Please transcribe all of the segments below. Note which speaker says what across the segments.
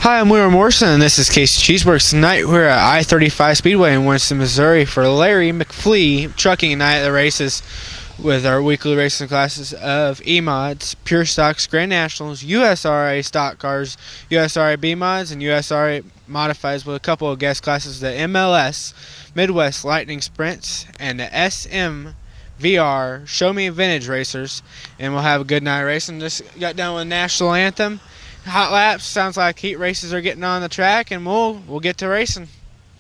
Speaker 1: Hi, I'm William Morrison, and this is Casey Cheeseworks. Tonight we're at I-35 Speedway in Winston, Missouri for Larry McFlee Trucking Night at the Races with our weekly racing classes of E-Mods, Pure Stocks, Grand Nationals, USRA Stock Cars, USRA B-Mods, and USRA Modifieds with a couple of guest classes, the MLS Midwest Lightning Sprints and the SMVR Show Me Vintage Racers, and we'll have a good night racing. Just got done with the National Anthem. Hot laps, sounds like heat races are getting on the track, and we'll get to racing.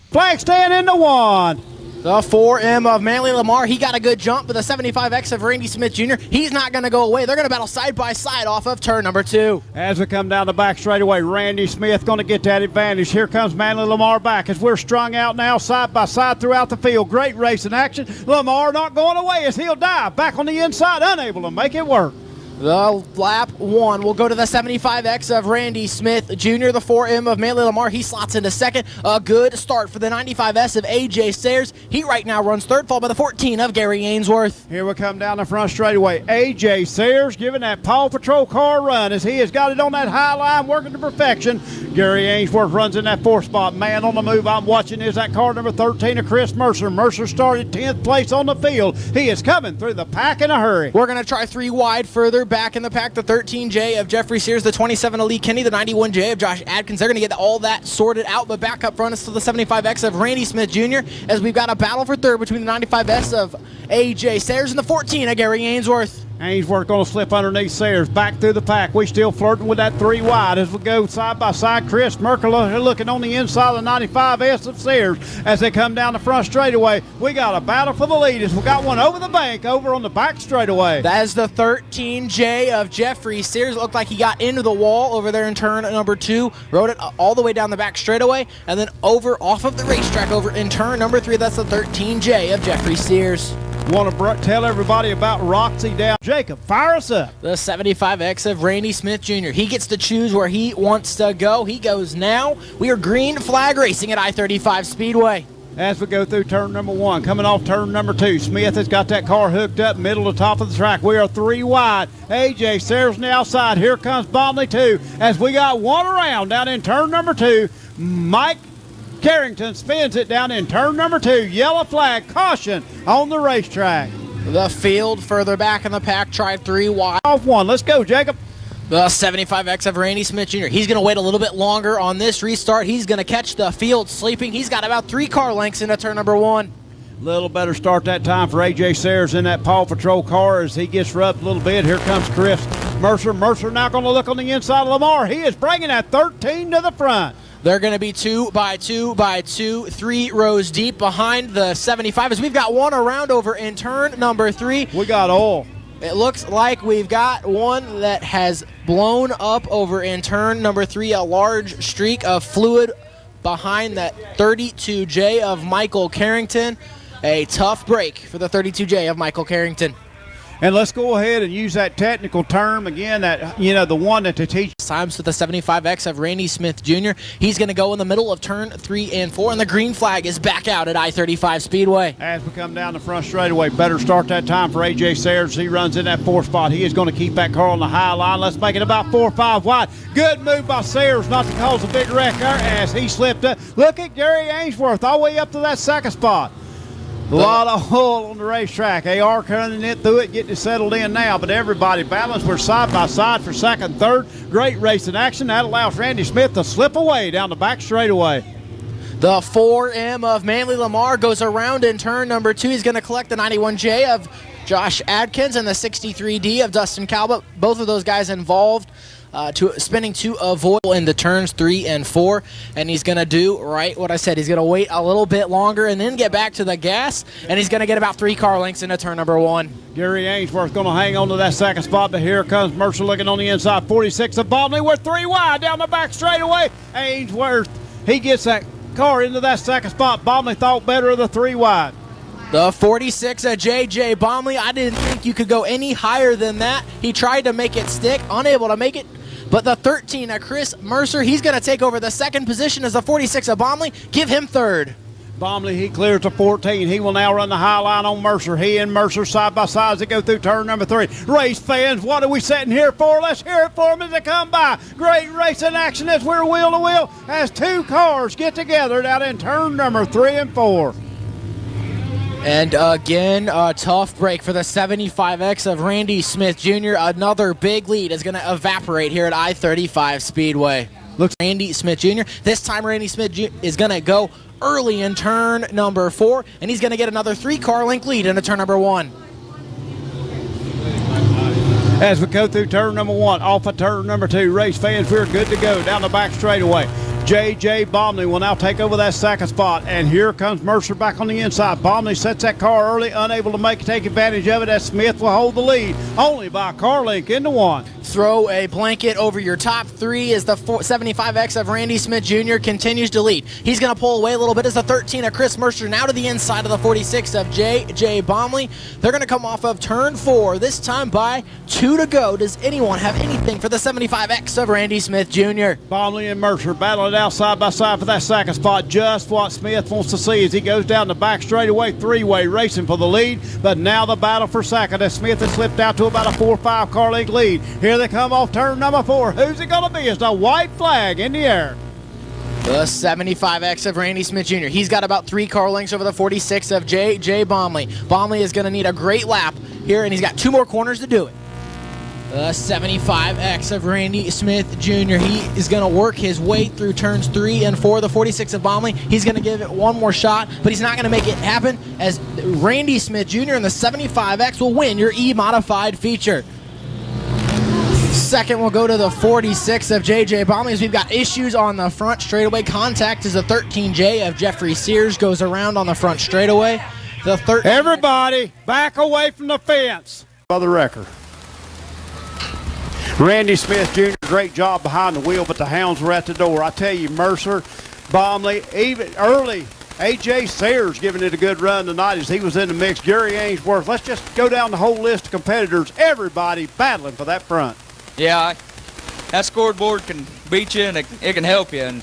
Speaker 2: Flag stand into one.
Speaker 3: The 4M of Manly Lamar, he got a good jump, but the 75X of Randy Smith Jr., he's not going to go away. They're going to battle side by side off of turn number 2.
Speaker 2: As we come down the back straightaway, Randy Smith going to get that advantage. Here comes Manly Lamar back as we're strung out now side by side throughout the field. Great racing action. Lamar not going away as he'll dive back on the inside, unable to make it work.
Speaker 3: The lap 1 will go to the 75X of Randy Smith Jr. The 4M of Manly Lamar, he slots into second. A good start for the 95S of A.J. Sayers. He right now runs third, followed by the 14 of Gary Ainsworth.
Speaker 2: Here we come down the front straightaway. A.J. Sayers giving that Paw Patrol car run as he has got it on that high line, working to perfection. Gary Ainsworth runs in that 4th spot. Man on the move I'm watching is that car number 13 of Chris Mercer. Mercer started 10th place on the field. He is coming through the pack in a hurry.
Speaker 3: We're going to try 3 wide further back in the pack. The 13J of Jeffrey Sears, the 27 of Lee Kinney, the 91J of Josh Adkins. They're going to get all that sorted out, but back up front is to the 75X of Randy Smith Jr. as we've got a battle for third between the 95S of A.J. Sayers and the 14 of Gary Ainsworth.
Speaker 2: Ainsworth going to slip underneath Sayers, back through the pack. We still flirting with that 3 wide as we go side by side. Chris Merkel looking on the inside of the 95S of Sayers as they come down the front straightaway. We got a battle for the lead as we got one over the bank, over on the back straightaway.
Speaker 3: That is the 13J of Jeffrey Sears. It looked like he got into the wall over there in turn number 2, rode it all the way down the back straightaway, and then over off of the racetrack over in turn number 3. That's the 13J of Jeffrey Sears.
Speaker 2: Want to tell everybody about Roxy Down. Jacob, fire us up.
Speaker 3: The 75X of Randy Smith Jr. He gets to choose where he wants to go. He goes now. We are green flag racing at I-35 Speedway.
Speaker 2: As we go through turn number 1, coming off turn number 2, Smith has got that car hooked up middle to top of the track. We are 3 wide. A.J. Sayers on the outside. Here comes Bonnelly 2 as we got one around down in turn number 2. Mike Carrington spins it down in turn number 2. Yellow flag, caution on the racetrack.
Speaker 3: The field further back in the pack tried 3 wide.
Speaker 2: Off 1. Let's go, Jacob.
Speaker 3: The 75X of Randy Smith Jr. He's going to wait a little bit longer on this restart. He's going to catch the field sleeping. He's got about 3 car lengths into turn number 1.
Speaker 2: Little better start that time for A.J. Sayers in that Paw Patrol car as he gets rubbed a little bit. Here comes Chris Mercer. Mercer now going to look on the inside of Lamar. He is bringing that 13 to the front.
Speaker 3: They're going to be 2 by 2 by 2, 3 rows deep behind the 75 as we've got one around over in turn number 3.
Speaker 2: We got oil.
Speaker 3: It looks like we've got one that has blown up over in turn number 3, a large streak of fluid behind that 32J of Michael Carrington. A tough break for the 32J of Michael Carrington.
Speaker 2: And let's go ahead and use that technical term again, that, the one that to teach.
Speaker 3: Times to the 75X of Randy Smith Jr. He's going to go in the middle of turn 3 and 4, and the green flag is back out at I-35 Speedway.
Speaker 2: As we come down the front straightaway, better start that time for A.J. Sayers. He runs in that 4th spot. He is going to keep that car on the high line. Let's make it about 4 or 5 wide. Good move by Sayers not to cause a big wreck there as he slipped up. Look at Gary Ainsworth all the way up to that 2nd spot. A lot of hole on the racetrack. AR coming in through it, getting it settled in now, but everybody balanced. We're side by side for 2nd, 3rd. Great racing action. That allows Randy Smith to slip away down the back straightaway.
Speaker 3: The 4M of Manly Lamar goes around in turn number 2. He's going to collect the 91J of Josh Adkins and the 63D of Dustin Calvert. Both of those guys involved spinning to avoid in the turns 3 and 4, and he's going to do right what I said. He's going to wait a little bit longer and then get back to the gas, and he's going to get about 3 car lengths into turn number 1.
Speaker 2: Gary Ainsworth going to hang on to that 2nd spot, but here comes Mercer looking on the inside. 46 of Bonnelly. We're 3 wide down the back straightaway. Ainsworth, he gets that car into that 2nd spot. Bonnelly thought better of the 3 wide.
Speaker 3: The 46 of J.J. Bomley, I didn't think you could go any higher than that. He tried to make it stick, unable to make it. But the 13 of Chris Mercer, he's going to take over the 2nd position as the 46 of Bomley. Give him 3rd.
Speaker 2: Bomley, he clears to 14. He will now run the high line on Mercer. He and Mercer side by side as they go through turn number 3. Race fans, what are we sitting here for? Let's hear it for them as they come by. Great racing action as we're wheel to wheel as two cars get together down in turn number 3 and 4.
Speaker 3: And again, a tough break for the 75X of Randy Smith Jr. Another big lead is going to evaporate here at I-35 Speedway. Looks Randy Smith Jr. This time Randy Smith Jr. is going to go early in turn number 4, and he's going to get another 3-car length lead into turn number 1.
Speaker 2: As we go through turn number 1, off of turn number 2, race fans, we're good to go down the back straightaway. J.J. Bomley will now take over that second spot, and here comes Mercer back on the inside. Bomley sets that car early, unable to take advantage of it, as Smith will hold the lead, only by a car length into 1.
Speaker 3: Throw a blanket over your top 3 as the 75X of Randy Smith Jr. continues to lead. He's going to pull away a little bit as the 13 of Chris Mercer now to the inside of the 46 of J.J. Bomley. They're going to come off of turn 4, this time by 2 to go. Does anyone have anything for the 75X of Randy Smith Jr.?
Speaker 2: Bomley and Mercer battling out side by side for that second spot. Just what Smith wants to see as he goes down the back straightaway, 3-way racing for the lead. But now the battle for second as Smith has slipped out to about a 4 or 5 car length lead. Here they come off turn number 4. Who's it going to be? It's the white flag in the air.
Speaker 3: The 75X of Randy Smith Jr. He's got about 3 car lengths over the 46 of J.J. Bomley. Bomley is going to need a great lap here, and he's got 2 more corners to do it. The 75X of Randy Smith Jr. He is going to work his way through turns 3 and 4. The 46 of Bomley, he's going to give it one more shot, but he's not going to make it happen as Randy Smith Jr. and the 75X will win your E-modified feature. Second will go to the 46 of J.J. Bomley as we've got issues on the front straightaway. Contact as the 13J of Jeffrey Sears goes around on the front straightaway. The 13.
Speaker 2: Everybody back away from the fence. For the record. Randy Smith Jr., great job behind the wheel, but the hounds were at the door. I tell you, Mercer, Bomley, even early, A.J. Sayers giving it a good run tonight as he was in the mix. Gary Ainsworth. Let's just go down the whole list of competitors. Everybody battling for that front.
Speaker 4: Yeah, that scoreboard can beat you and it can help you. And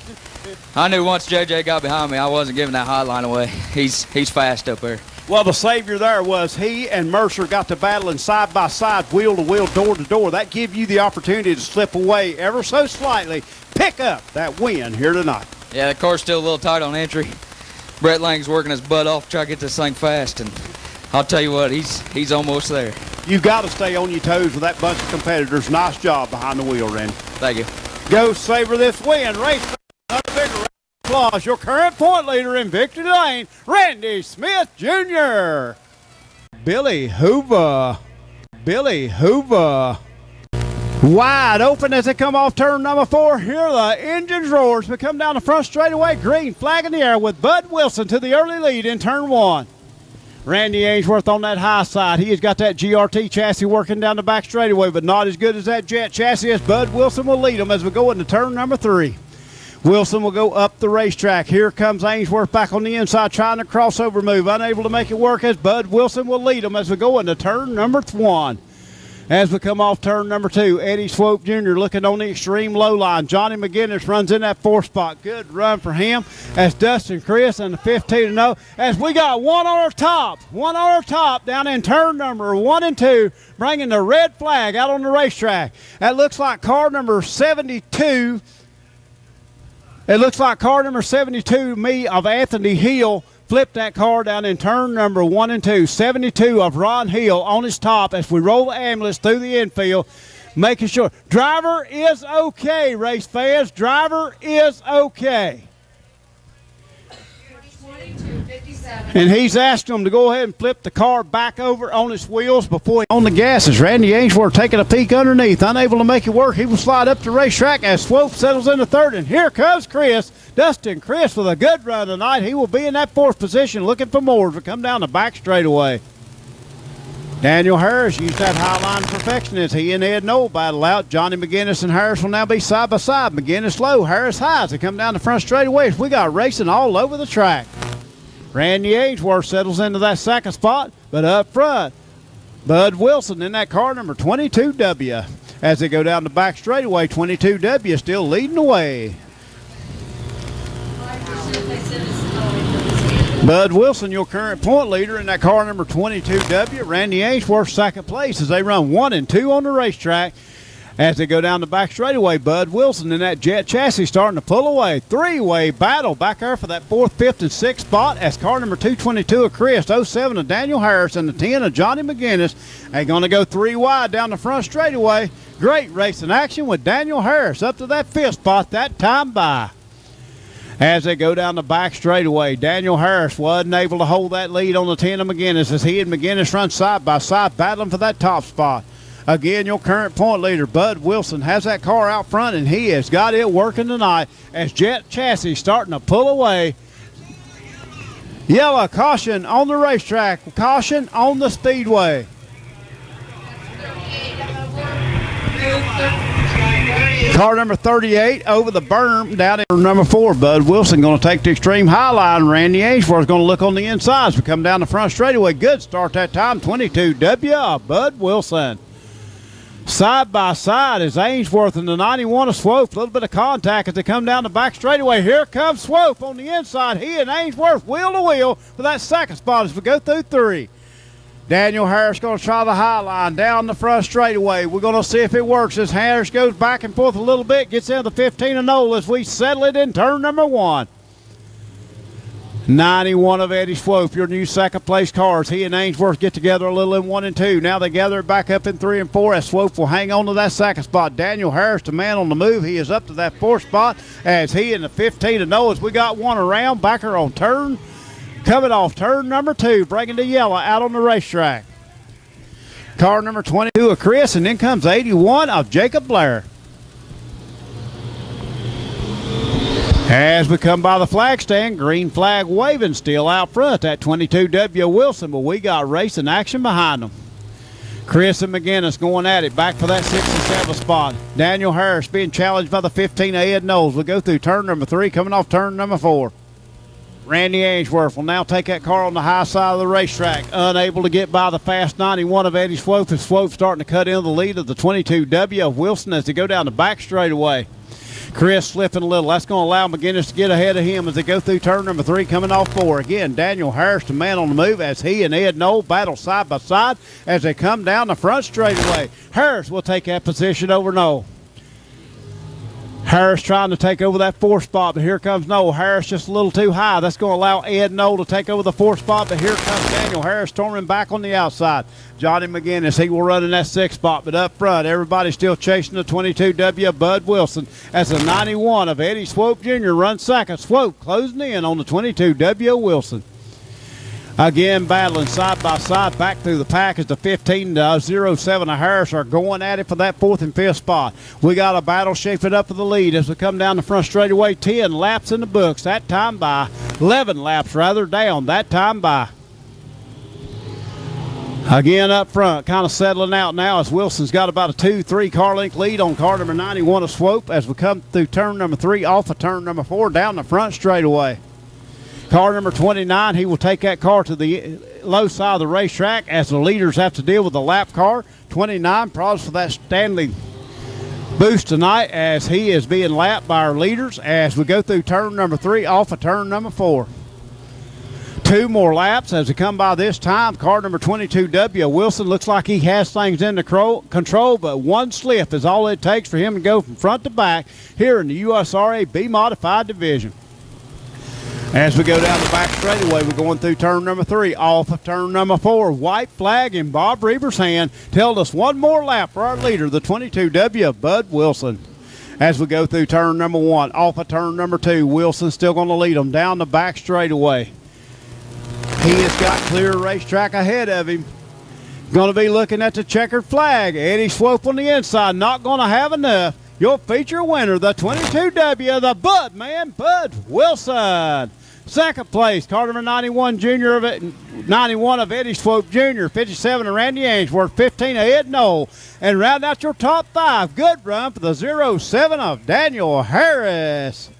Speaker 4: I knew once JJ got behind me, I wasn't giving that high line away. He's fast up there.
Speaker 2: Well, the savior there was he and Mercer got to battling side by side, wheel to wheel, door to door. That gives you the opportunity to slip away ever so slightly, pick up that win here tonight.
Speaker 4: Yeah, the car's still a little tight on entry. Brett Lang's working his butt off to try to get this thing fast, and I'll tell you what, he's almost there.
Speaker 2: You've got to stay on your toes with that bunch of competitors. Nice job behind the wheel, Randy.
Speaker 4: Thank you.
Speaker 2: Go savor this win. Race another big round of applause. Your current point leader in victory lane, Randy Smith Jr. Billy Hoover. Billy Hoover. Wide open as they come off turn number 4. Here the engines roars. We come down the front straightaway. Green flag in the air with Bud Wilson to the early lead in turn 1. Randy Ainsworth on that high side. He has got that GRT chassis working down the back straightaway, but not as good as that jet chassis as Bud Wilson will lead them as we go into turn number 3. Wilson will go up the racetrack. Here comes Ainsworth back on the inside trying to crossover move. Unable to make it work as Bud Wilson will lead them as we go into turn number 1. As we come off turn number 2, Eddie Swope Jr. looking on the extreme low line. Johnny McGinnis runs in that 4th spot. Good run for him as Dustin Chris and the 15-0. As we got one on our top down in turn number 1 and 2, bringing the red flag out on the racetrack. That looks like car number 72. It looks like car number 72, me, of Anthony Hill, flipped that car down in turn number 1 and 2. 72 of Ron Hill on his top as we roll the ambulance through the infield, making sure. Driver is okay, race fans. Driver is okay. And he's asking him to go ahead and flip the car back over on its wheels before he on the gas. As Randy Ainsworth taking a peek underneath, unable to make it work. He will slide up the racetrack as Swope settles into 3rd. And here comes Chris. Dustin Chris with a good run tonight. He will be in that 4th position looking for more as we come down the back straightaway. Daniel Harris used that high line perfection as he and Ed Knoll battle out. Johnny McGinnis and Harris will now be side by side. McGinnis low, Harris high as they come down the front straightaways. We got racing all over the track. Randy Ainsworth settles into that 2nd spot, but up front, Bud Wilson in that car number 22W. As they go down the back straightaway, 22W still leading the way. Bud Wilson, your current point leader in that car number 22W. Randy Ainsworth, second place as they run 1 and 2 on the racetrack. As they go down the back straightaway, Bud Wilson in that jet chassis starting to pull away. Three-way battle back there for that 4th, 5th, and 6th spot as car number 222 of Chris, 07 of Daniel Harris, and the 10 of Johnny McGinnis are going to go 3 wide down the front straightaway. Great racing action with Daniel Harris up to that 5th spot that time by. As they go down the back straightaway, Daniel Harris wasn't able to hold that lead on the 10 of McGinnis as he and McGinnis run side by side battling for that top spot. Again, your current point leader, Bud Wilson, has that car out front, and he has got it working tonight as jet chassis starting to pull away. Yellow caution on the racetrack, caution on the speedway. Car number 38 over the berm down at number 4. Bud Wilson going to take the extreme high line. Randy Ainsworth is going to look on the inside as we come down the front straightaway. Good start that time, 22W, Bud Wilson. Side by side is Ainsworth and the 91 of Swope. A little bit of contact as they come down the back straightaway. Here comes Swope on the inside. He and Ainsworth wheel to wheel for that second spot as we go through 3. Daniel Harris going to try the high line down the front straightaway. We're going to see if it works as Harris goes back and forth a little bit, gets into the 15 of Noel as we settle it in turn number 1. 91 of Eddie Swope, your new second place cars. He and Ainsworth get together a little in 1 and 2. Now they gather it back up in 3 and 4 as Swope will hang on to that second spot. Daniel Harris, the man on the move. He is up to that 4th spot as he and the 15 of Noah. We got one around. Backer on turn. Coming off turn number 2, bringing the yellow out on the racetrack. Car number 22 of Chris, and then comes 81 of Jacob Blair. As we come by the flag stand, green flag waving still out front. That 22W Wilson, but we got racing action behind them. Chris and McGinnis going at it, back for that 6th and 7th spot. Daniel Harris being challenged by the 15 Ed Knowles. We'll go through turn number 3, coming off turn number 4. Randy Ainsworth will now take that car on the high side of the racetrack, unable to get by the fast 91 of Eddie Swope, as Swope starting to cut into the lead of the 22W of Wilson as they go down the back straightaway. Chris slipping a little. That's going to allow McGinnis to get ahead of him as they go through turn number 3, coming off 4. Again, Daniel Harris, the man on the move, as he and Ed Knoll battle side by side as they come down the front straightaway. Harris will take that position over Knoll. Harris trying to take over that 4th spot, but here comes Knoll. Harris just a little too high. That's going to allow Ed Knoll to take over the 4th spot, but here comes Daniel Harris storming back on the outside. Johnny McGinnis, he will run in that 6th spot, but up front, everybody's still chasing the 22W Bud Wilson as the 91 of Eddie Swope Jr. runs second. Swope closing in on the 22W Wilson. Again, battling side by side back through the pack as the 15-07 of Harris are going at it for that 4th and 5th spot. We got a battle shaping up for the lead as we come down the front straightaway. 10 laps in the books, that time by. 11 laps rather down, that time by. Again up front, kind of settling out now as Wilson's got about a 2-3 car length lead on car number 91 of Swope as we come through turn number 3 off of turn number 4 down the front straightaway. Car number 29, he will take that car to the low side of the racetrack as the leaders have to deal with the lap car. 29 probs for that Stanley boost tonight as he is being lapped by our leaders as we go through turn number 3 off of turn number 4. 2 more laps as we come by this time. Car number 22W Wilson looks like he has things in the control, but one slip is all it takes for him to go from front to back here in the USRA B Modified Division. As we go down the back straightaway, we're going through turn number 3, off of turn number 4. White flag in Bob Reber's hand tells us one more lap for our leader, the 22W Bud Wilson. As we go through turn number 1, off of turn number 2, Wilson still going to lead them down the back straightaway. He has got clear racetrack ahead of him. Going to be looking at the checkered flag. Eddie Swope on the inside, not going to have enough. Your feature winner, the 22W, the Bud man, Bud Wilson. Second place, car number 91 junior of it, 91 of Eddie Swope Jr., 57 of Randy Ainsworth, 15 of Ed Knoll. And round out your top 5, good run for the 07 of Daniel Harris.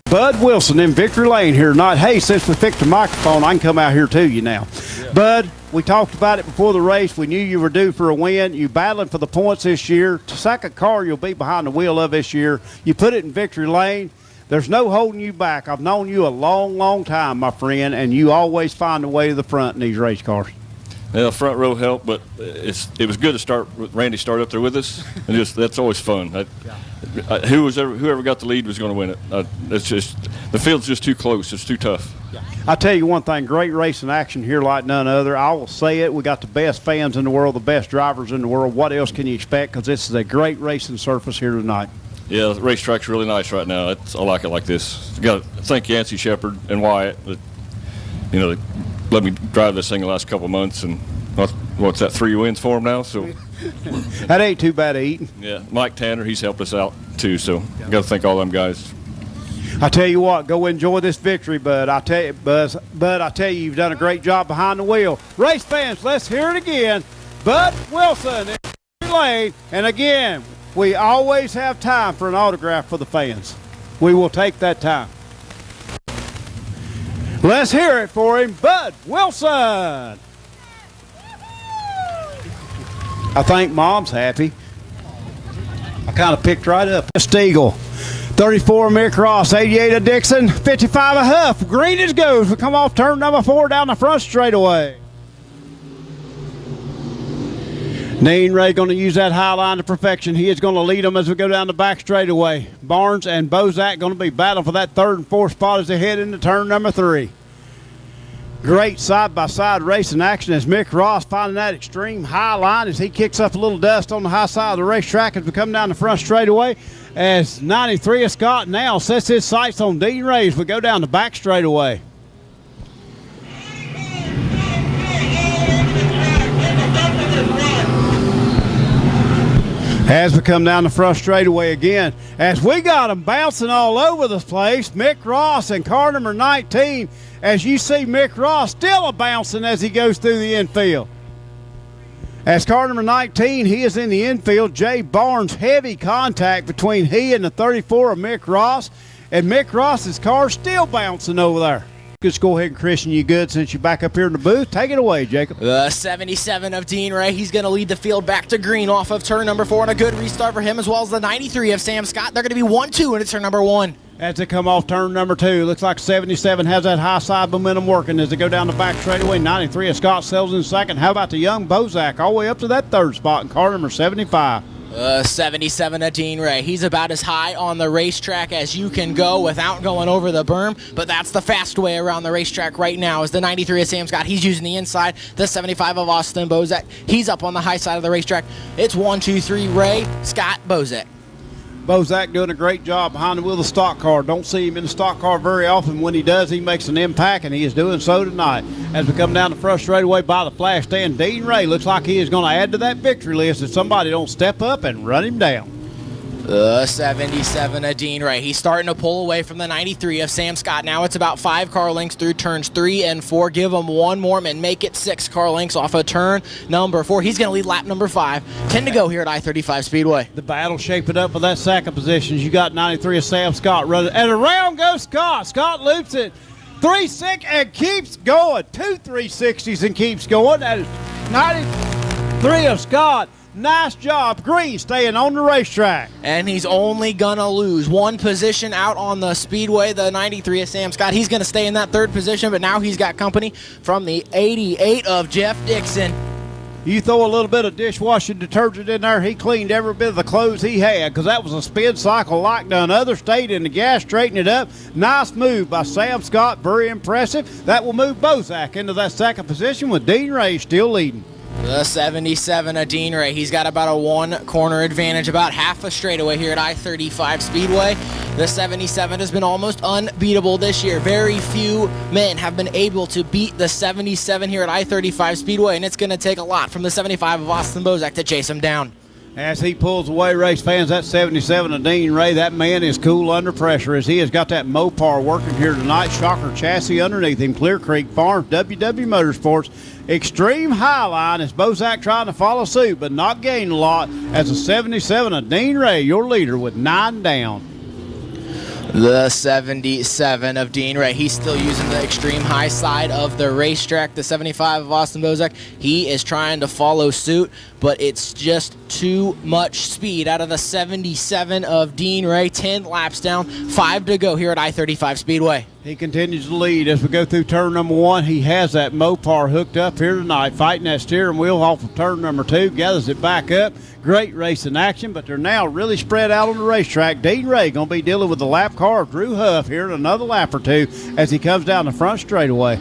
Speaker 2: Bud Wilson in victory lane here tonight. Hey, since we picked the microphone, I can come out here to you now. Yeah. Bud, we talked about it before the race. We knew you were due for a win. You battling for the points this year. Second car you'll be behind the wheel of this year. You put it in victory lane. There's no holding you back. I've known you a long, long time, my friend, and you always find a way to the front in these race cars.
Speaker 5: Well, front row helped, but it was good to Randy start up there with us, and that's always fun. Whoever got the lead was going to win it. It's just the field's just too close. It's too tough.
Speaker 2: I'll tell you one thing, great racing action here like none other. I will say it, we got the best fans in the world, the best drivers in the world. What else can you expect? Because this is a great racing surface here tonight.
Speaker 5: Yeah, the racetrack's really nice right now. I like it like this. You got to thank Yancey Shepard and Wyatt that, they let me drive this thing the last couple of months, and what's that, 3 wins for him now? So
Speaker 2: that ain't too bad of eating.
Speaker 5: Yeah, Mike Tanner, he's helped us out too. So got to thank all them guys.
Speaker 2: I tell you what, go enjoy this victory, Bud. I tell you, you've done a great job behind the wheel. Race fans, let's hear it again. Bud Wilson in the lane, and again, we always have time for an autograph for the fans. We will take that time. Let's hear it for him, Bud Wilson. I think Mom's happy. I kind of picked right up. Steagle, 34 Mick Ross, 88 of Dixon, 55 of Huff. Green as goes. We come off turn number 4 down the front straightaway. Dean Ray going to use that high line to perfection. He is going to lead them as we go down the back straightaway. Barnes and Bozak going to be battling for that 3rd and 4th spot as they head into turn number 3. Great side-by-side racing action as Mick Ross finding that extreme high line as he kicks up a little dust on the high side of the racetrack as we come down the front straightaway. As 93 of Scott now sets his sights on Dean Ray as we go down the back straightaway. As we come down the front straightaway again, as we got them bouncing all over the place, Mick Ross and car number 19, as you see Mick Ross still a-bouncing as he goes through the infield. As car number 19, he is in the infield. Jay Barnes, heavy contact between he and the 34 of Mick Ross, and Mick Ross's car still bouncing over there. Just go ahead and christen you good since you're back up here in the booth. Take it away, Jacob.
Speaker 3: The 77 of Dean Ray. He's going to lead the field back to green off of turn number 4, and a good restart for him, as well as the 93 of Sam Scott. They're going to be 1-2 into turn number 1.
Speaker 2: As they come off turn number 2, looks like 77 has that high side momentum working as they go down the back straightaway. 93 of Scott sells in second. How about the young Bozak all the way up to that 3rd spot in car number 75?
Speaker 3: 77 of Dean Ray. He's about as high on the racetrack as you can go without going over the berm, but that's the fast way around the racetrack right now is the 93 of Sam Scott. He's using the inside. The 75 of Austin Bozak. He's up on the high side of the racetrack. It's 1, 2, 3, Ray, Scott, Bozak.
Speaker 2: Bozak doing a great job behind the wheel of the stock car. Don't see him in the stock car very often. When he does, he makes an impact, and he is doing so tonight. As we come down the front straightaway by the flash stand, Dean Ray looks like he is going to add to that victory list if somebody don't step up and run him down.
Speaker 3: 77 of Dean Ray. He's starting to pull away from the 93 of Sam Scott. Now it's about 5 car lengths through turns 3 and 4. Give him one more and make it 6 car lengths off of turn number 4. He's going to lead lap number 5. 10 to go here at I-35 Speedway.
Speaker 2: The battle shaping up for that second position. You got 93 of Sam Scott running. And around goes Scott. Scott loops it. 3-6 and keeps going. 2 360s and keeps going. That is 93 of Scott. Nice job, Green, staying on the racetrack.
Speaker 3: And he's only going to lose 1 position out on the Speedway, the 93 of Sam Scott. He's going to stay in that 3rd position, but now he's got company from the 88 of Jeff Dixon.
Speaker 2: You throw a little bit of dishwashing detergent in there, he cleaned every bit of the clothes he had because that was a spin cycle like none other. Stayed in the gas, straightened it up. Nice move by Sam Scott, very impressive. That will move Bozak into that 2nd position with Dean Ray still leading.
Speaker 3: The 77 of Dean Ray. He's got about a 1 corner advantage, about half a straightaway here at I-35 Speedway. The 77 has been almost unbeatable this year. Very few men have been able to beat the 77 here at I-35 Speedway, and it's going to take a lot from the 75 of Austin Bozak to chase him down.
Speaker 2: As he pulls away, race fans, that 77 of Dean Ray, that man is cool under pressure as he has got that Mopar working here tonight. Shocker chassis underneath him. Clear Creek Farms, WW Motorsports. Extreme high line as Bozak trying to follow suit, but not gain a lot as a 77 of Dean Ray, your leader with 9 down.
Speaker 3: The 77 of Dean Ray. He's still using the extreme high side of the racetrack. The 75 of Austin Bozak. He is trying to follow suit, but it's just too much speed out of the 77 of Dean Ray. 10 laps down, 5 to go here at I-35 Speedway.
Speaker 2: He continues to lead as we go through turn number 1. He has that Mopar hooked up here tonight, fighting that steering wheel off of turn number 2, gathers it back up. Great racing action, but they're now really spread out on the racetrack. Dean Ray going to be dealing with the lap car of Drew Huff here in another lap or two as he comes down the front straightaway.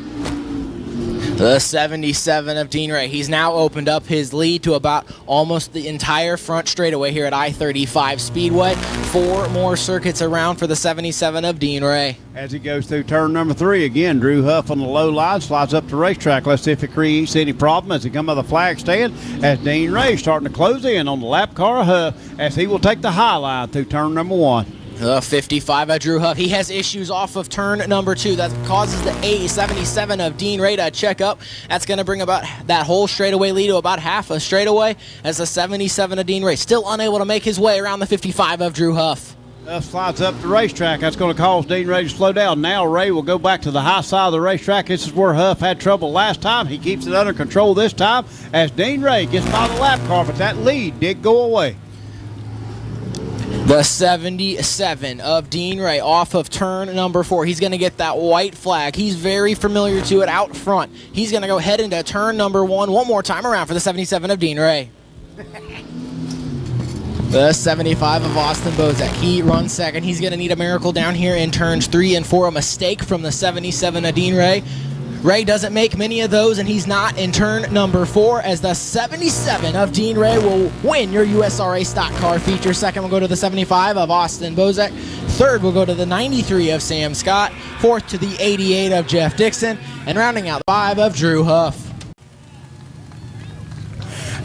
Speaker 3: The 77 of Dean Ray. He's now opened up his lead to about almost the entire front straightaway here at I-35 Speedway. 4 more circuits around for the 77 of Dean Ray.
Speaker 2: As he goes through turn number 3, again, Drew Huff on the low line, slides up the racetrack. Let's see if it creates any problem as he comes by the flag stand, as Dean Ray starting to close in on the lap car of Huff as he will take the high line through turn number 1.
Speaker 3: The 55 of Drew Huff. He has issues off of turn number 2. That causes the 77 of Dean Ray to check up. That's going to bring about that whole straightaway lead to about half a straightaway as the 77 of Dean Ray still unable to make his way around the 55 of Drew Huff.
Speaker 2: Huff slides up the racetrack. That's going to cause Dean Ray to slow down. Now Ray will go back to the high side of the racetrack. This is where Huff had trouble last time. He keeps it under control this time as Dean Ray gets by the lap car, but that lead did go away.
Speaker 3: The 77 of Dean Ray off of turn number 4. He's going to get that white flag. He's very familiar to it out front. He's going to go head into turn number 1 one more time around for the 77 of Dean Ray. The 75 of Austin Bozak. He runs second. He's going to need a miracle down here in turns 3 and 4. A mistake from the 77 of Dean Ray. Ray doesn't make many of those, and he's not in turn number 4 as the 77 of Dean Ray will win your USRA stock car feature. Second will go to the 75 of Austin Bozak. Third will go to the 93 of Sam Scott. Fourth to the 88 of Jeff Dixon. And rounding out the 5 of Drew Huff.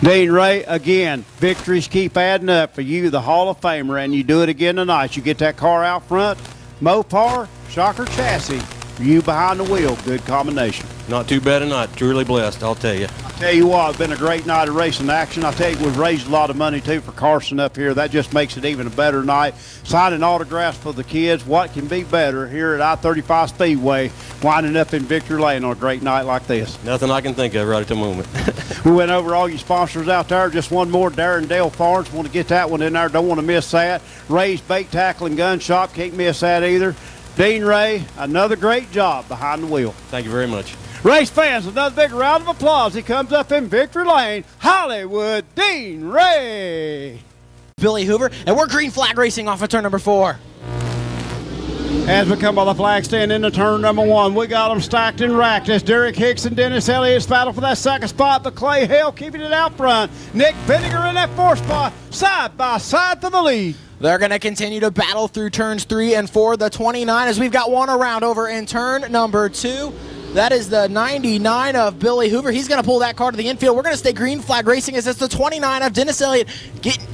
Speaker 2: Dean Ray, again, victories keep adding up for you, the Hall of Famer, and you do it again tonight. You get that car out front, Mopar, shocker chassis. You behind the wheel, good combination.
Speaker 6: Not too bad a night. Truly blessed, I'll tell you.
Speaker 2: I'll tell you what, it's been a great night of racing action. I'll tell you, we've raised a lot of money, too, for Carson up here. That just makes it even a better night. Signing autographs for the kids. What can be better here at I-35 Speedway, winding up in Victory Lane on a great night like this?
Speaker 6: Nothing I can think of right at the moment.
Speaker 2: We went over all your sponsors out there. Just one more, Darren Dale Farms. Want to get that one in there. Don't want to miss that. Ray's Bait Tackle and Gun Shop. Can't miss that either. Dean Ray, another great job behind the wheel.
Speaker 6: Thank you very much.
Speaker 2: Race fans, another big round of applause. He comes up in Victory Lane, Hollywood, Dean Ray.
Speaker 3: Billy Hoover, and we're green flag racing off of turn number 4.
Speaker 2: As we come by the flag stand into turn number 1, we got them stacked and racked as Derek Hicks and Dennis Elliott's battle for that second spot, but Clay Hale keeping it out front. Nick Benninger in that 4th spot, side by side to the lead.
Speaker 3: They're going to continue to battle through turns 3 and 4, the 29, as we've got one around over in turn number 2. That is the 99 of Billy Hoover. He's going to pull that car to the infield. We're going to stay green flag racing as it's the 29 of Dennis Elliott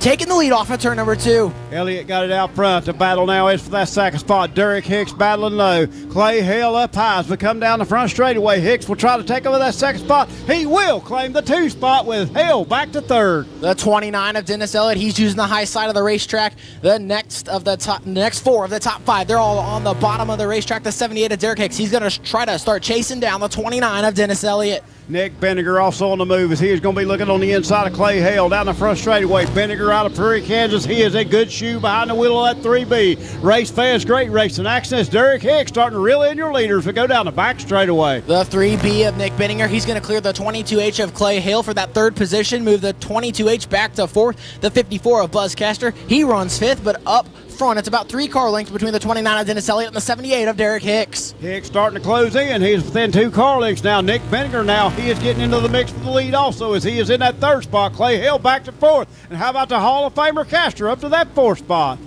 Speaker 3: taking the lead off of turn number 2.
Speaker 2: Elliott got it out front. The battle now is for that second spot. Derek Hicks battling low. Clay Hale up high as we come down the front straightaway. Hicks will try to take over that second spot. He will claim the 2 spot with Hale back to 3rd.
Speaker 3: The 29 of Dennis Elliott. He's using the high side of the racetrack. The next 4 of the top 5, they're all on the bottom of the racetrack. The 78 of Derek Hicks. He's going to try to start chasing down the 29 of Dennis Elliott.
Speaker 2: Nick Benninger also on the move as he is going to be looking on the inside of Clay Hale down the front straightaway. Benninger out of Prairie, Kansas. He is a good shoe behind the wheel of that 3B. Race fans, great racing action as Derek Hicks starting to reel in your leaders. We go down the back straightaway.
Speaker 3: The 3B of Nick Benninger. He's going to clear the 22H of Clay Hale for that 3rd position. Move the 22H back to 4th. The 54 of Buzz Caster. He runs 5th, but up front, it's about 3 car lengths between the 29 of Dennis Elliott and the 78 of Derek Hicks.
Speaker 2: Hicks starting to close in. He's within 2 car lengths now. Nick Benninger now, he is getting into the mix for the lead also as he is in that 3rd spot. Clay Hill back to 4th. And how about the Hall of Famer Castor up to that 4th spot?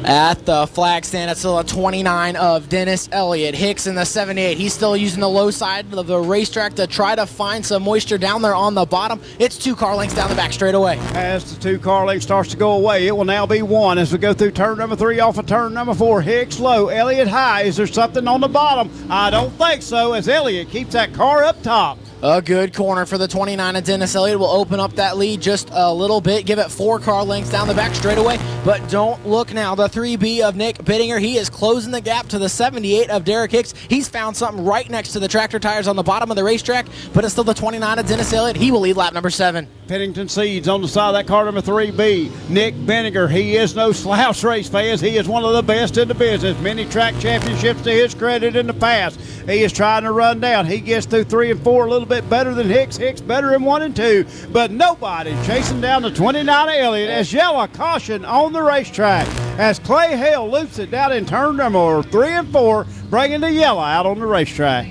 Speaker 3: At the flag stand, it's still a 29 of Dennis Elliott. Hicks in the 78. He's still using the low side of the racetrack to try to find some moisture down there on the bottom. It's 2 car lengths down the back straightaway.
Speaker 2: As the 2 car length starts to go away, it will now be 1 as we go through turn number 3 off of turn number 4. Hicks low, Elliott high. Is there something on the bottom? I don't think so as Elliott keeps that car up top.
Speaker 3: A good corner for the 29 of Dennis Elliott will open up that lead just a little bit, give it 4 car lengths down the back straightaway, but don't look now. The 3B of Nick Bittinger. He is closing the gap to the 78 of Derek Hicks. He's found something right next to the tractor tires on the bottom of the racetrack, but it's still the 29 of Dennis Elliott. He will lead lap number 7.
Speaker 2: Pennington Seeds on the side of that car, number 3B. Nick Bittinger, he is no slouch, race fans. He is one of the best in the business. Many track championships to his credit in the past. He is trying to run down. He gets through 3 and 4 a little bit better than Hicks. Hicks better in 1 and 2, but nobody chasing down the 29 of Elliott as yellow caution on the racetrack as Clay Hale loops it down in turn number 3 and 4, bringing the yellow out on the racetrack.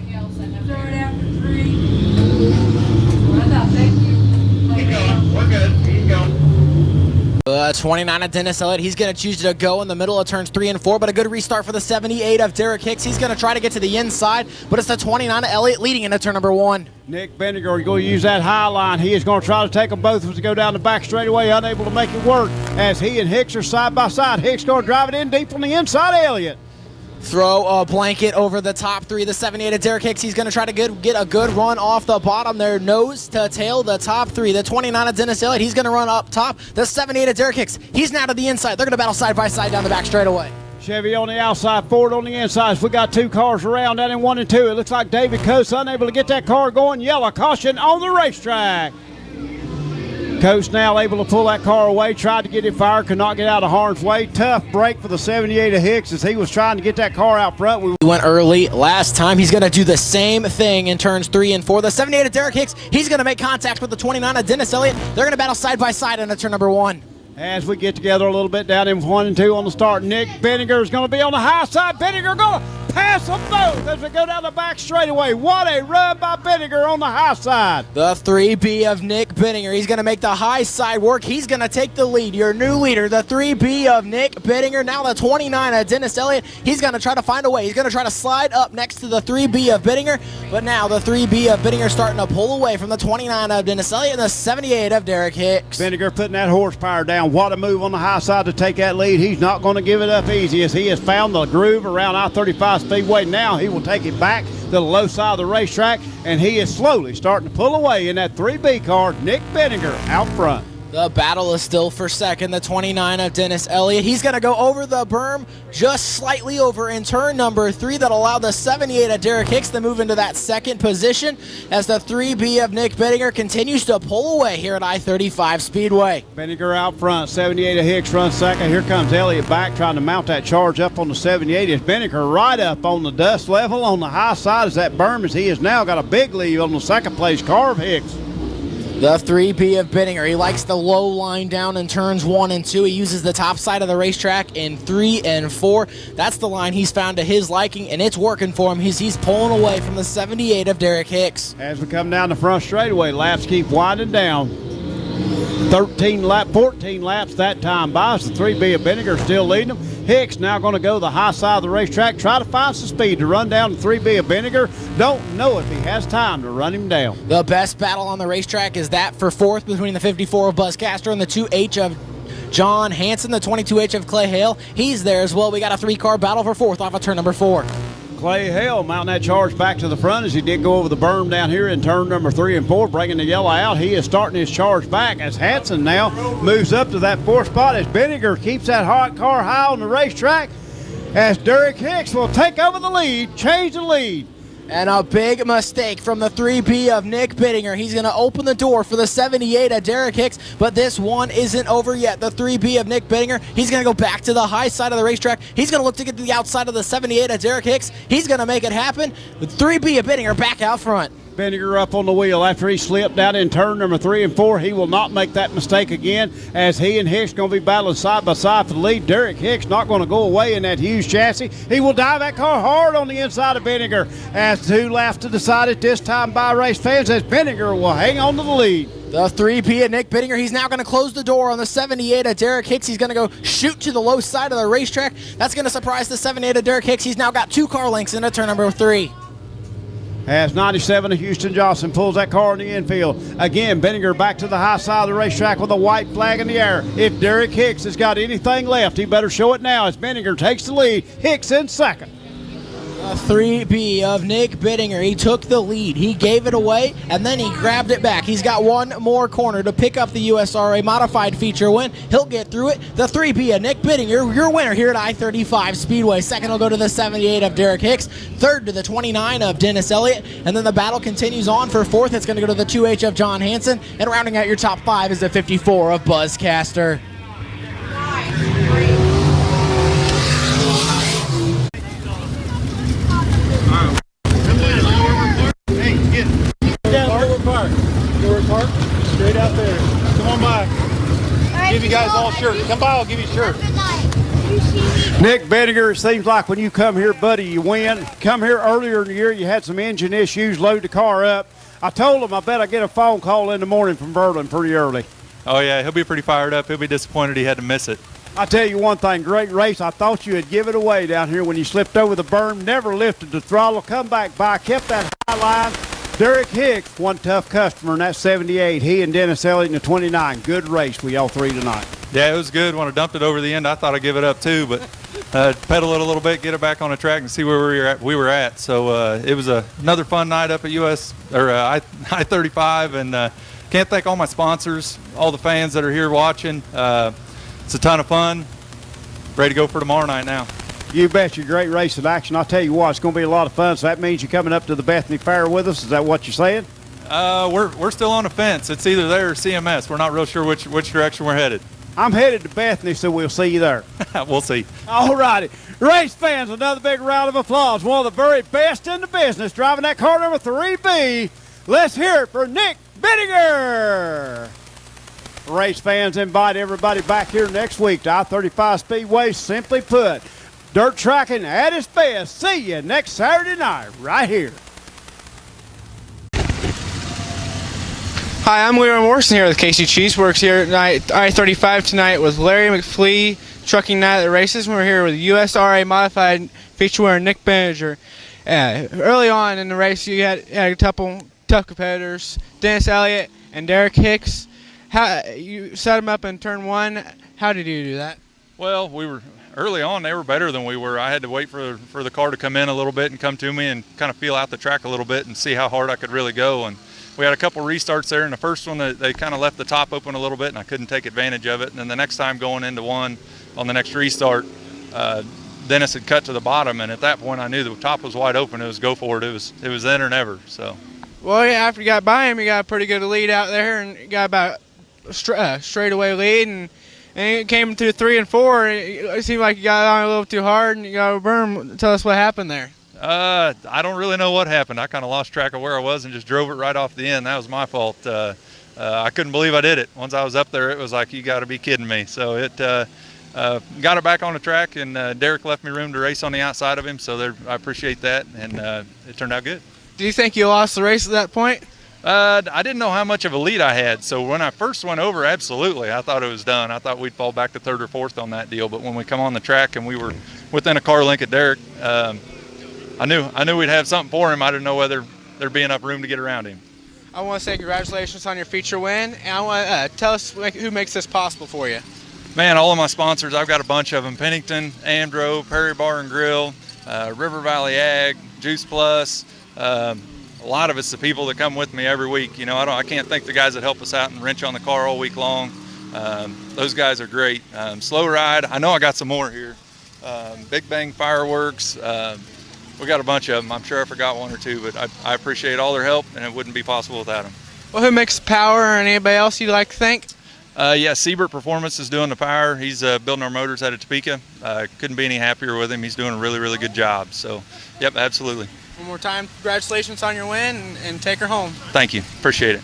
Speaker 7: We're good. Keep going.
Speaker 3: 29 of Dennis Elliott. He's going to choose to go in the middle of turns 3 and 4, but a good restart for the 78 of Derek Hicks. He's going to try to get to the inside, but it's the 29 of Elliott leading into turn number 1.
Speaker 2: Nick Bittinger, you're going to use that high line. He is going to try to take them both as they go down the back straightaway, unable to make it work as he and Hicks are side by side. Hicks going to drive it in deep on the inside of Elliott.
Speaker 3: Throw a blanket over the top 3. The 78 of Derek Hicks. He's going to try to get a good run off the bottom there. Nose to tail the top 3. The 29 of Dennis Elliott. He's going to run up top. The 78 of Derek Hicks. He's now to the inside. They're going to battle side by side down the back straightaway.
Speaker 2: Chevy on the outside, Ford on the inside. We got 2 cars around down in 1 and 2. It looks like David Coates unable to get that car going. Yellow caution on the racetrack. Coates now able to pull that car away, tried to get it fired, could not get out of harm's way. Tough break for the 78 of Hicks as he was trying to get that car out front.
Speaker 3: He went early last time. He's going to do the same thing in turns 3 and 4. The 78 of Derek Hicks, he's going to make contact with the 29 of Dennis Elliott. They're going to battle side by side into turn number 1.
Speaker 2: As we get together a little bit down in 1 and 2 on the start, Nick Bittinger is going to be on the high side. Bittinger going to pass them both as we go down the back straightaway. What a run by Bittinger on the high side.
Speaker 3: The 3B of Nick Bittinger. He's going to make the high side work. He's going to take the lead. Your new leader, the 3B of Nick Bittinger. Now the 29 of Dennis Elliott. He's going to try to find a way. He's going to try to slide up next to the 3B of Bittinger. But now the 3B of Bittinger starting to pull away from the 29 of Dennis Elliott and the 78 of Derek Hicks.
Speaker 2: Bittinger putting that horsepower down. What a move on the high side to take that lead. He's not going to give it up easy as he has found the groove around I-35 Speedway. Now he will take it back to the low side of the racetrack, and he is slowly starting to pull away in that 3B car. Nick Bittinger out front.
Speaker 3: The battle is still for second. The 29 of Dennis Elliott. He's going to go over the berm, just slightly over in turn number 3. That'll allow the 78 of Derek Hicks to move into that second position as the 3B of Nick Bittinger continues to pull away here at I-35 Speedway.
Speaker 2: Bittinger out front. 78 of Hicks runs second. Here comes Elliott back trying to mount that charge up on the 78. As Bittinger right up on the dust level on the high side as that berm, as he has now got a big lead on the second place car of Hicks.
Speaker 3: The 3B of Bittinger, he likes the low line down in turns 1 and 2. He uses the top side of the racetrack in 3 and 4. That's the line he's found to his liking, and it's working for him. He's pulling away from the 78 of Derek Hicks.
Speaker 2: As we come down the front straightaway, laps keep winding down. 14 laps that time by us. The 3B of Bittinger still leading them. Hicks now going to go the high side of the racetrack, try to find some speed to run down the 3B of Bittinger. Don't know if he has time to run him down.
Speaker 3: The best battle on the racetrack is that for 4th between the 54 of Buzz Castro and the 2H of John Hansen, the 22H of Clay Hale. He's there as well. We got a 3-car battle for 4th off of turn number 4.
Speaker 2: Clay Hale mounting that charge back to the front as he did go over the berm down here in turn number 3 and 4, bringing the yellow out. He is starting his charge back as Hansen now moves up to that 4th spot as Bittinger keeps that hot car high on the racetrack as Derek Hicks will take over the lead, change the lead.
Speaker 3: And a big mistake from the 3B of Nick Bittinger. He's going to open the door for the 78 of Derek Hicks, but this one isn't over yet. The 3B of Nick Bittinger, he's going to go back to the high side of the racetrack. He's going to look to get to the outside of the 78 of Derek Hicks. He's going to make it happen. The 3B of Bittinger back out front.
Speaker 2: Bittinger up on the wheel after he slipped down in turn number 3 and 4. He will not make that mistake again as he and Hicks going to be battling side by side for the lead. Derek Hicks not going to go away in that huge chassis. He will dive that car hard on the inside of Bittinger as 2 laps to decide it this time by race fans as Bittinger will hang on to the lead.
Speaker 3: The 3B of Nick Bittinger, he's now going to close the door on the 78 of Derek Hicks. He's going to go shoot to the low side of the racetrack. That's going to surprise the 78 of Derek Hicks. He's now got 2 car lengths into turn number 3.
Speaker 2: As 97 of Houston Johnson pulls that car in the infield. Again, Bittinger back to the high side of the racetrack with a white flag in the air. If Derek Hicks has got anything left, he better show it now as Bittinger takes the lead. Hicks in second.
Speaker 3: 3B of Nick Bittinger. He took the lead. He gave it away, and then he grabbed it back. He's got one more corner to pick up the USRA modified feature win. He'll get through it. The 3B of Nick Bittinger, your winner here at I-35 Speedway. Second will go to the 78 of Derek Hicks. Third to the 29 of Dennis Elliott. And then the battle continues on for fourth. It's going to go to the 2H of John Hansen. And rounding out your top 5 is the 54 of Buzz Caster.
Speaker 2: Park, straight out there. Come on by. Give you guys all shirts. Come by, I'll give you shirts. Nick Bittinger, it seems like when you come here, buddy, you win. Come here earlier in the year, you had some engine issues, load the car up. I told him I bet I get a phone call in the morning from Berlin pretty early.
Speaker 8: Oh, yeah, he'll be pretty fired up. He'll be disappointed he had to miss it.
Speaker 2: I tell you one thing, great race. I thought you had given it away down here when you slipped over the berm, never lifted the throttle, come back by, kept that high line. Derek Hicks, one tough customer in that 78. He and Dennis Elliott in the 29. Good race with y'all three tonight.
Speaker 8: Yeah, it was good. When I dumped it over the end, I thought I'd give it up too, but pedal it a little bit, get it back on the track, and see where we were at. So it was another fun night up at I-35, and can't thank all my sponsors, all the fans that are here watching. It's a ton of fun. Ready to go for tomorrow night now.
Speaker 2: You bet you, great race in action. I'll tell you what, it's going to be a lot of fun. So that means you're coming up to the Bethany Fair with us. Is that what you're saying?
Speaker 8: We're still on the fence. It's either there or CMS. We're not real sure which direction we're headed.
Speaker 2: I'm headed to Bethany, so we'll see you there.
Speaker 8: We'll see.
Speaker 2: All righty. Race fans, another big round of applause. One of the very best in the business driving that car number 3B. Let's hear it for Nick Bittinger. Race fans, invite everybody back here next week to I-35 Speedway. Simply put, dirt tracking at its best. See you next Saturday night right here.
Speaker 1: Hi, I'm Leroy Morrison here with Casey Cheeseworks here at I-35 tonight with Larry McFlee, Trucking Night at the Races. We're here with USRA Modified feature winner Nick Bittinger. Early on in the race, you had a couple tough competitors, Dennis Elliott and Derek Hicks. You set them up in turn one. How did you do that?
Speaker 8: Well, we were early on. They were better than we were. I had to wait for the car to come in a little bit and come to me and kind of feel out the track a little bit and see how hard I could really go. And we had a couple restarts there. In the first one, they kind of left the top open a little bit, and I couldn't take advantage of it. And then the next time going into one on the next restart, Dennis had cut to the bottom, and at that point I knew the top was wide open. It was go for it. It was then or never. So. Well,
Speaker 1: yeah, after you got by him, you got a pretty good lead out there, and you got about straightaway lead, and it came to 3 and 4. It seemed like you got on a little too hard, and you got a berm. Tell us what happened there.
Speaker 8: I don't really know what happened. I kind of lost track of where I was and just drove it right off the end. That was my fault. I couldn't believe I did it. Once I was up there, it was like, you got to be kidding me. So it got it back on the track, and Derek left me room to race on the outside of him. So I appreciate that, and it turned out good.
Speaker 1: Do you think you lost the race at that point?
Speaker 8: I didn't know how much of a lead I had, so when I first went over, absolutely, I thought it was done. I thought we'd fall back to third or fourth on that deal, but when we come on the track and we were within a car length of Derek, I knew we'd have something for him. I didn't know whether there'd be enough room to get around him.
Speaker 1: I want to say congratulations on your feature win, and I want to tell us who makes this possible for you.
Speaker 8: Man, all of my sponsors, I've got a bunch of them: Pennington, Amdro, Perry Bar and Grill, River Valley Ag, Juice Plus. A lot of it's the people that come with me every week. You know, I can't thank the guys that help us out and wrench on the car all week long. Those guys are great. Slow Ride, I know I got some more here. Big Bang Fireworks, we got a bunch of them. I'm sure I forgot one or two, but I appreciate all their help, and it wouldn't be possible without them.
Speaker 1: Well, who makes power, and anybody else you'd like to thank?
Speaker 8: Yeah, Siebert Performance is doing the power. He's building our motors out of Topeka. Couldn't be any happier with him. He's doing a really, really good job. So, yep, absolutely.
Speaker 1: One more time, congratulations on your win, and take her home.
Speaker 8: Thank you. Appreciate it.